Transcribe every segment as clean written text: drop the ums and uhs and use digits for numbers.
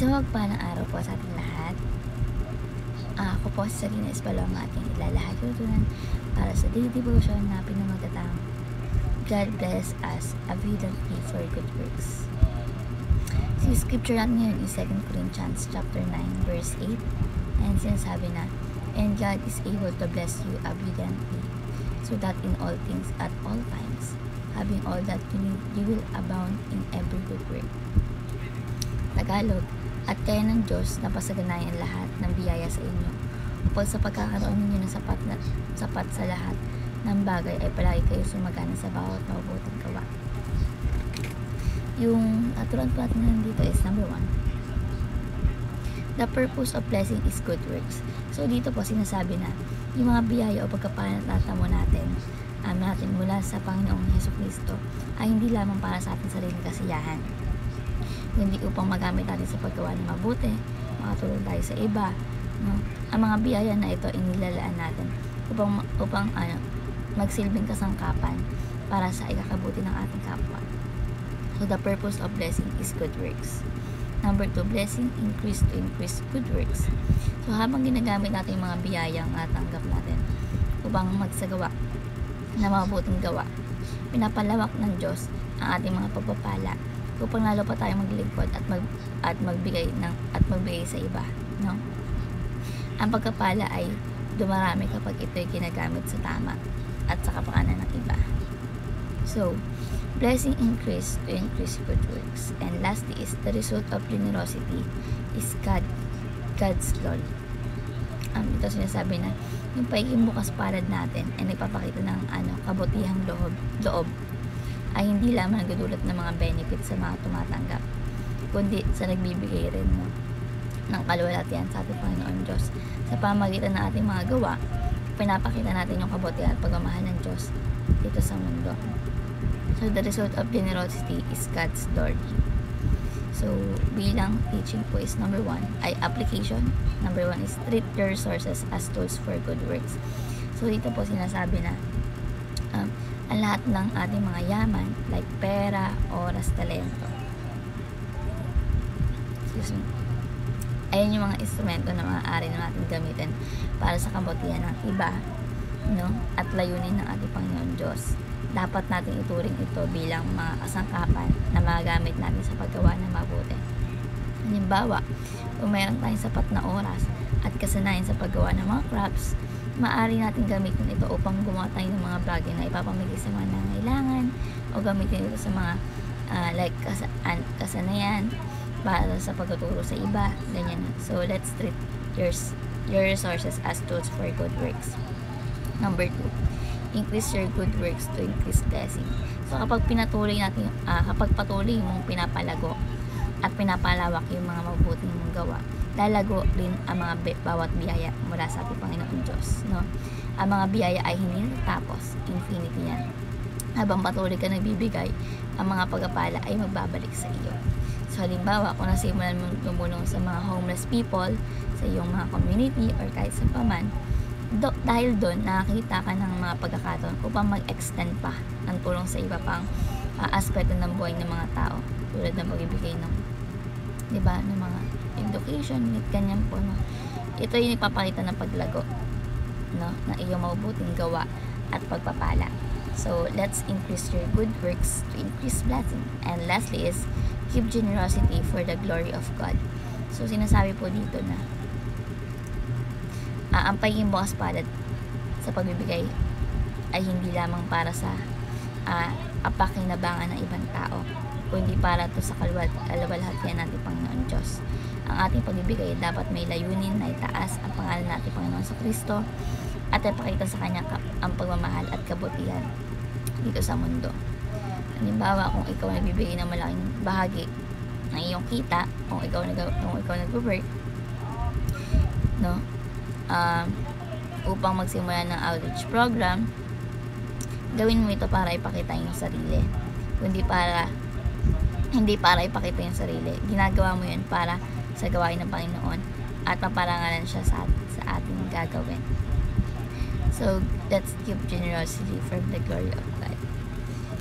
Isang magpalang araw po sa ating lahat. Ako po si Sarina Espalo ang ating ilalahad tutunan para sa daily devotion na pinamagatang God bless us abundantly for good works. Si scripture natin ngayon is 2 Corinthians chapter 9 verse 8, and sinasabi na, and God is able to bless you abundantly, so that in all things at all times, having all that you need, you will abound in every good work. Tagalog, at kaya ng Diyos na pasaganayan lahat ng biyaya sa inyo, upang sa pagkakaroon ninyo ng sapat sa lahat ng bagay ay palagi kayo sumagana sa bawat mabuting gawa. Yung naturan po natin dito is number 1. The purpose of blessing is good works. So dito po sinasabi na yung mga biyaya o pagkapalan na tatamo natin mula sa Panginoong Jesucristo ay hindi lamang para sa ating sariling kasiyahan, hindi upang magamit natin sa paggawa ng mabuti, makatulong tayo sa iba, no? Ang mga biyaya na ito inilalaan natin upang magsilbing kasangkapan para sa ikakabuti ng ating kapwa. So the purpose of blessing is good works. Number 2, blessing increase to increase good works. So habang ginagamit natin yung mga biyayang natanggap natin upang magsagawa ng mabuting gawa, pinapalawak ng Diyos ang ating mga pagpapala upang lalo pa tayong maglingkod at magbigay sa iba, no? Ang pagkapala ay dumarami kapag ito'y ginagamit sa tama at sa kapakanan ng iba. So, blessing increase to increase good works. And lastly is the result of generosity is God's glory. Ito sinasabi na yung pagiging bukas palad natin ay nagpapakita ng kabutihang loob ay hindi lamang nagdudulot ng mga benefits sa mga tumatanggap, kundi sa nagbibigay rin ng kaluwalhatian sa ating Panginoon Diyos. Sa pamamagitan ng ating mga gawa, pinapakita natin yung kabutihan at pagmamahal ng Diyos dito sa mundo. So the result of generosity is God's glory. So bilang teaching po is number 1 ay application. Number 1 is treat your resources as tools for good works. So dito po sinasabi na ang lahat ng ating mga yaman like pera, oras, talento, ayun yung mga instrumento na maaari natin gamitin para sa kabutihan ng iba, no? At layunin ng ating Panginoon Diyos. Dapat natin ituring ito bilang mga kasangkapan na magagamit natin sa paggawa ng mabuti. Halimbawa, kung mayroon tayong sapat na oras at kasanayan sa paggawa ng mga crafts, maaari natin gamitin ito upang gumawa tayo ng mga bagay na ipapamigay sa mga nangailangan, o gamitin ito sa mga kasanayan para sa pagtuturo sa iba, ganyan. So let's treat your resources as tools for good works. Number 2, increase your good works to increase blessing. So kapag kapag patuloy mong pinapalago at pinapalawak yung mga mabuting mong gawa, lalago rin ang mga bawat biyaya mula sa ating Panginoon Diyos, no? Ang mga biyaya ay hindi natatapos, infinity yan. Habang patuloy ka nagbibigay, ang mga pagpapala ay magbabalik sa iyo. So halimbawa, kung nasimulan mong tumulong sa mga homeless people sa iyong mga community or kahit sa paman, dahil doon nakakita ka ng mga pagkakataon upang mag-extend pa ng tulong sa iba pang aspeto ng buhay ng mga tao, tulad ng pagbibigay ng, diba, ng mga education, ganyan po, no? Ito yung ipapakita ng paglago, no, ng iyong mabuting gawa at pagpapala. So let's increase your good works to increase blessing. And lastly is give generosity for the glory of God. So sinasabi po dito na ang pagiging bukas palad sa pagbibigay ay hindi lamang para sa apakinabangan ng ibang tao, kundi para to sa kaluwalhatian natin Panginoon Diyos. Ang ating pagbibigay dapat may layunin na itaas ang pangalan natin Panginoon sa Kristo at ipakita sa Kanya ang pagmamahal at kabutihan dito sa mundo. Halimbawa, kung ikaw nagbibigay ng malaking bahagi ng iyong kita, kung ikaw nag-work, no, upang magsimula ng outreach program, gawin mo ito para ipakita yung sarili, hindi para ipakita yung sarili. Ginagawa mo yun para sa gawain ng Panginoon at maparangalan siya sa ating gagawin. So let's give generosity for the glory of God.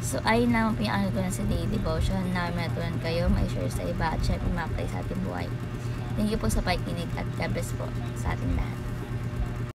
So, ayun lamang po yung ano natutunan sa daily devotion na natutunan kayo, ma-share sa iba at syempre ma-apply sa ating buhay. Thank you po sa pakikinig at God bless po sa ating lahat.